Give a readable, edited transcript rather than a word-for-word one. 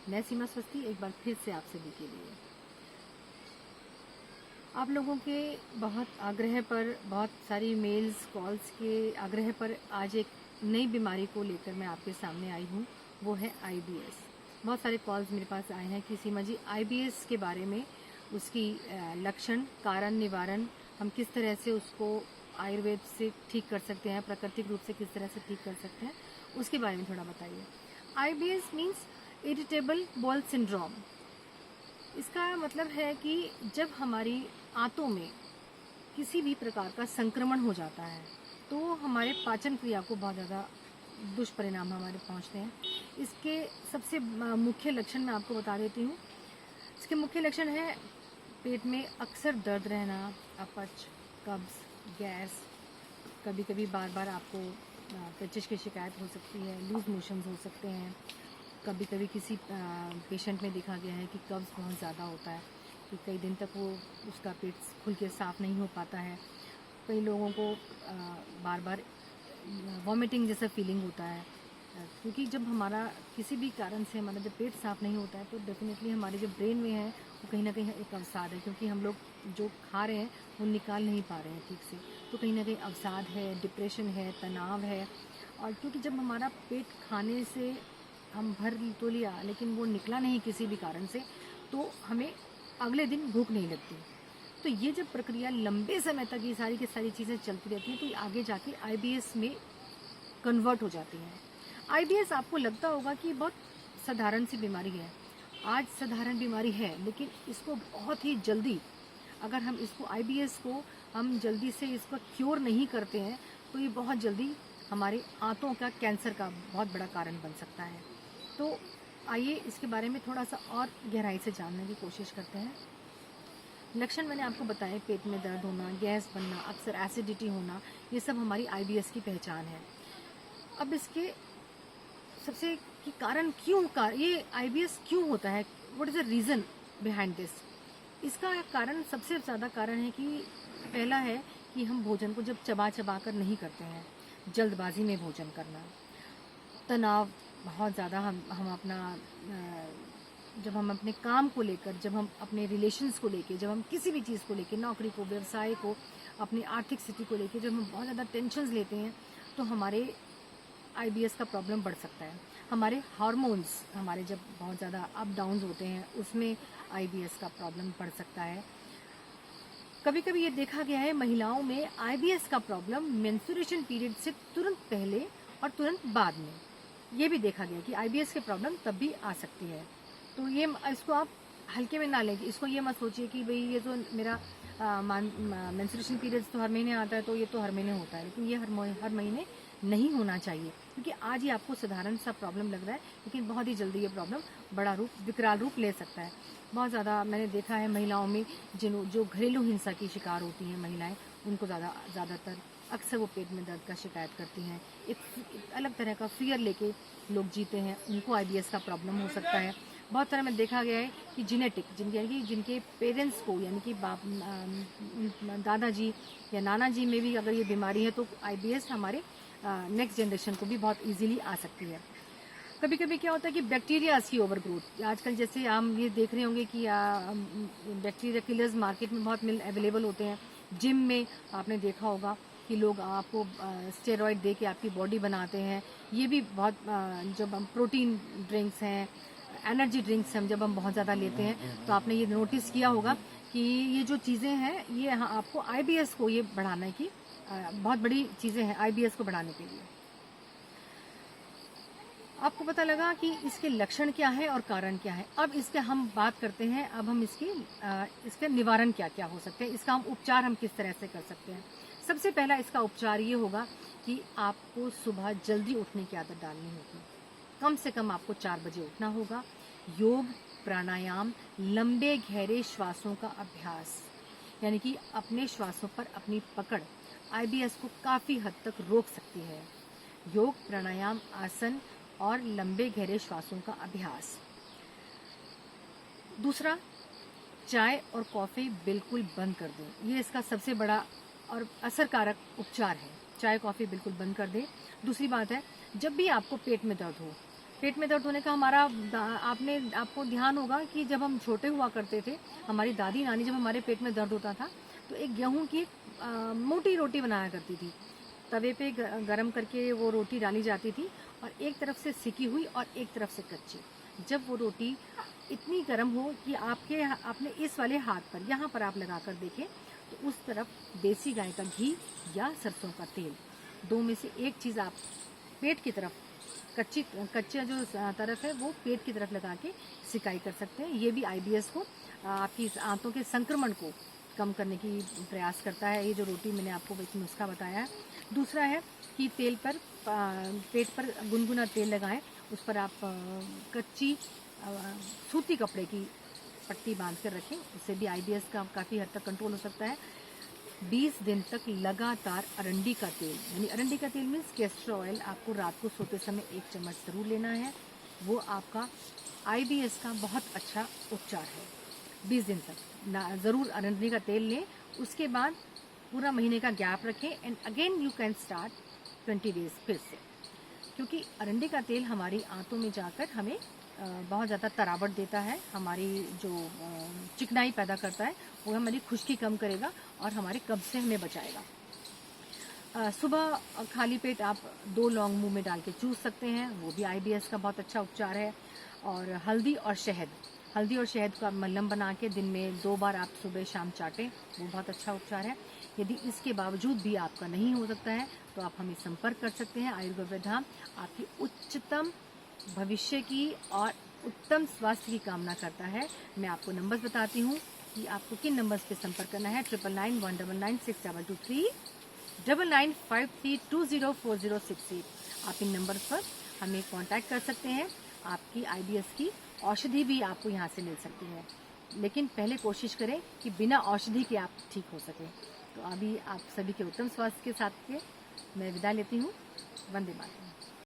मैं सीमा स्वस्ति एक बार फिर से आप सभी के लिए आप लोगों के बहुत आग्रह पर, बहुत सारी मेल्स कॉल्स के आग्रह पर आज एक नई बीमारी को लेकर मैं आपके सामने आई हूँ। वो है आईबीएस। बहुत सारे कॉल्स मेरे पास आए हैं कि सीमा जी आईबीएस के बारे में, उसकी लक्षण, कारण, निवारण, हम किस तरह से उसको आयुर्वेद से ठीक कर सकते हैं, प्राकृतिक रूप से किस तरह से ठीक कर सकते हैं, उसके बारे में थोड़ा बताइए। IBS means irritable ball syndrome. इसका मतलब है कि जब हमारी आंतों में किसी भी प्रकार का संक्रमण हो जाता है तो हमारे पाचन क्रिया को बहुत ज़्यादा दुष्परिणाम हमारे पहुंचते हैं। इसके सबसे मुख्य लक्षण मैं आपको बता देती हूँ। इसके मुख्य लक्षण है पेट में अक्सर दर्द रहना, अपच, कब्ज, गैस, कभी कभी बार बार आपको पेचिश की शिकायत हो सकती है, लूज मोशंस हो सकते हैं। कभी कभी किसी पेशेंट में देखा गया है कि कब्ज़ बहुत ज़्यादा होता है कि कई दिन तक वो उसका पेट खुल के साफ़ नहीं हो पाता है। कई लोगों को बार बार वॉमिटिंग जैसा फीलिंग होता है, क्योंकि जब हमारा किसी भी कारण से हमारा जब पेट साफ़ नहीं होता है तो डेफिनेटली हमारे जो ब्रेन में है वो कहीं ना कहीं एक अवसाद है, क्योंकि हम लोग जो खा रहे हैं वो निकाल नहीं पा रहे हैं ठीक से। तो कहीं ना कहीं अवसाद है, डिप्रेशन है, तनाव है। और क्योंकि जब हमारा पेट खाने से हम भर तो लिया लेकिन वो निकला नहीं किसी भी कारण से, तो हमें अगले दिन भूख नहीं लगती। तो ये जब प्रक्रिया लंबे समय तक ये सारी की सारी चीज़ें चलती रहती हैं तो ये आगे जाके आईबीएस में कन्वर्ट हो जाती हैं। आईबीएस आपको लगता होगा कि बहुत साधारण सी बीमारी है। आज साधारण बीमारी है, लेकिन इसको बहुत ही जल्दी, अगर हम इसको आईबीएस को हम जल्दी से इसको क्योर नहीं करते हैं तो ये बहुत जल्दी हमारे आंतों का कैंसर का बहुत बड़ा कारण बन सकता है। तो आइए इसके बारे में थोड़ा सा और गहराई से जानने की कोशिश करते हैं। लक्षण मैंने आपको बताए, पेट में दर्द होना, गैस बनना, अक्सर एसिडिटी होना, ये सब हमारी आईबीएस की पहचान है। अब इसके सबसे कि कारण क्यों ये आईबीएस क्यों होता है, what is the reason behind this. इसका कारण, सबसे ज़्यादा कारण है कि पहला है कि हम भोजन को जब चबा चबा कर नहीं करते हैं, जल्दबाजी में भोजन करना, तनाव बहुत ज़्यादा, हम अपना जब हम अपने काम को लेकर, जब हम अपने रिलेशंस को लेकर, जब हम किसी भी चीज़ को लेकर, नौकरी को, व्यवसाय को, अपनी आर्थिक स्थिति को लेकर जब हम बहुत ज़्यादा टेंशन्स लेते हैं तो हमारे आईबीएस का प्रॉब्लम बढ़ सकता है। हमारे हार्मोन्स हमारे जब बहुत ज़्यादा अप डाउन्स होते हैं उसमें आईबीएस का प्रॉब्लम बढ़ सकता है। कभी कभी ये देखा गया है महिलाओं में आईबीएस का प्रॉब्लम मेंस्ट्रुएशन पीरियड से तुरंत पहले और तुरंत बाद में, ये भी देखा गया कि आईबीएस के प्रॉब्लम तब भी आ सकती है। तो ये इसको आप हल्के में ना लें, इसको ये मत सोचिए कि भाई ये तो मेरा मेंस्ट्रुएशन पीरियड तो हर महीने आता है तो ये तो हर महीने होता है, लेकिन ये हर महीने नहीं होना चाहिए। क्योंकि आज ही आपको साधारण सा प्रॉब्लम लग रहा है, लेकिन बहुत ही जल्दी ये प्रॉब्लम बड़ा रूप, विकराल रूप ले सकता है। बहुत ज़्यादा मैंने देखा है महिलाओं में जो घरेलू हिंसा की शिकार होती हैं महिलाएं, उनको ज़्यादातर अक्सर वो पेट में दर्द का शिकायत करती हैं। एक अलग तरह का फियर लेके लोग जीते हैं, उनको आईबीएस का प्रॉब्लम हो सकता है। बहुत तरह में देखा गया है कि जिनेटिक, जिनके पेरेंट्स को, यानी कि दादाजी या नाना जी में भी अगर ये बीमारी है तो आईबीएस हमारे नेक्स्ट जनरेशन को भी बहुत इजीली आ सकती है। कभी कभी क्या होता है कि बैक्टीरियाज की ओवर ग्रोथ, आजकल जैसे हम ये देख रहे होंगे कि बैक्टीरिया किलर्स मार्केट में बहुत अवेलेबल होते हैं। जिम में आपने देखा होगा कि लोग आपको स्टेरॉइड दे के आपकी बॉडी बनाते हैं। ये भी बहुत जब हम प्रोटीन ड्रिंक्स हैं, एनर्जी ड्रिंक्स हम जब हम बहुत ज़्यादा लेते हैं तो आपने ये नोटिस किया होगा कि ये जो चीज़ें हैं ये आपको आईबीएस को ये बढ़ाने की बहुत बड़ी चीज़ें हैं आईबीएस को बढ़ाने के लिए। आपको पता लगा कि इसके लक्षण क्या है और कारण क्या है। अब इसके हम बात करते हैं, अब हम इसके निवारण क्या क्या हो सकते हैं, इसका हम उपचार हम किस तरह से कर सकते हैं। सबसे पहला इसका उपचार ये होगा कि आपको सुबह जल्दी उठने की आदत डालनी होगी। कम से कम आपको 4 बजे उठना होगा। योग, प्राणायाम, लंबे गहरे श्वासों का अभ्यास, यानी कि अपने श्वासों पर अपनी पकड़ आईबीएस को काफ़ी हद तक रोक सकती है। योग, प्राणायाम, आसन और लंबे गहरे श्वासों का अभ्यास। दूसरा, चाय और कॉफ़ी बिल्कुल बंद कर दें। ये इसका सबसे बड़ा और असरकारक उपचार है। चाय कॉफ़ी बिल्कुल बंद कर दें। दूसरी बात है, जब भी आपको पेट में दर्द हो, पेट में दर्द होने का आपको ध्यान होगा कि जब हम छोटे हुआ करते थे, हमारी दादी नानी जब हमारे पेट में दर्द होता था तो एक गेहूं की मोटी रोटी बनाया करती थी। तवे पे गरम करके वो रोटी डाली जाती थी और एक तरफ से सिकी हुई और एक तरफ से कच्ची। जब वो रोटी इतनी गर्म हो कि आपने इस वाले हाथ पर यहाँ पर आप लगा कर देखें तो उस तरफ देसी गाय का घी या सरसों का तेल, दो में से एक चीज़ आप पेट की तरफ कच्चा जो तरफ है वो पेट की तरफ लगा के सिकाई कर सकते हैं। ये भी IBS को, आपकी आंतों के संक्रमण को कम करने की प्रयास करता है। ये जो रोटी मैंने आपको एक नुस्खा बताया है। दूसरा है कि पेट पर गुनगुना तेल लगाएं, उस पर आप कच्ची सूती कपड़े की पट्टी बांध कर रखें, उससे भी IBS का काफ़ी हद तक कंट्रोल हो सकता है। 20 दिन तक लगातार अरंडी का तेल, यानी अरंडी का तेल मीन्स कैस्टर ऑयल, आपको रात को सोते समय 1 चम्मच ज़रूर लेना है। वो आपका IBS का बहुत अच्छा उपचार है। 20 दिन तक ज़रूर अरंडी का तेल लें। उसके बाद पूरा महीने का गैप रखें and again you can start 20 days फिर से, क्योंकि अरंडी का तेल हमारी आंतों में जाकर हमें बहुत ज़्यादा तरावट देता है, हमारी जो चिकनाई पैदा करता है वो हमारी खुश्की कम करेगा और हमारे कब्ज से हमें बचाएगा। सुबह खाली पेट आप 2 लौंग मुंह में डाल के चूस सकते हैं, वो भी IBS का बहुत अच्छा उपचार है। और हल्दी और शहद का मलहम बना के दिन में 2 बार आप सुबह शाम चाटें, वो बहुत अच्छा उपचार है। यदि इसके बावजूद भी आपका नहीं हो सकता है तो आप हमें संपर्क कर सकते हैं। आयुर्वेद धाम आपकी उच्चतम भविष्य की और उत्तम स्वास्थ्य की कामना करता है। मैं आपको नंबर्स बताती हूँ कि आपको किन नंबर्स पे संपर्क करना है। 9991996223, 9953204068। आप इन नंबर्स पर हमें कांटेक्ट कर सकते हैं। आपकी IBS की औषधि भी आपको यहाँ से मिल सकती है, लेकिन पहले कोशिश करें कि बिना औषधि के आप ठीक हो सकें। तो अभी आप सभी के उत्तम स्वास्थ्य के साथ मैं विदा लेती हूँ। वंदे मातरम।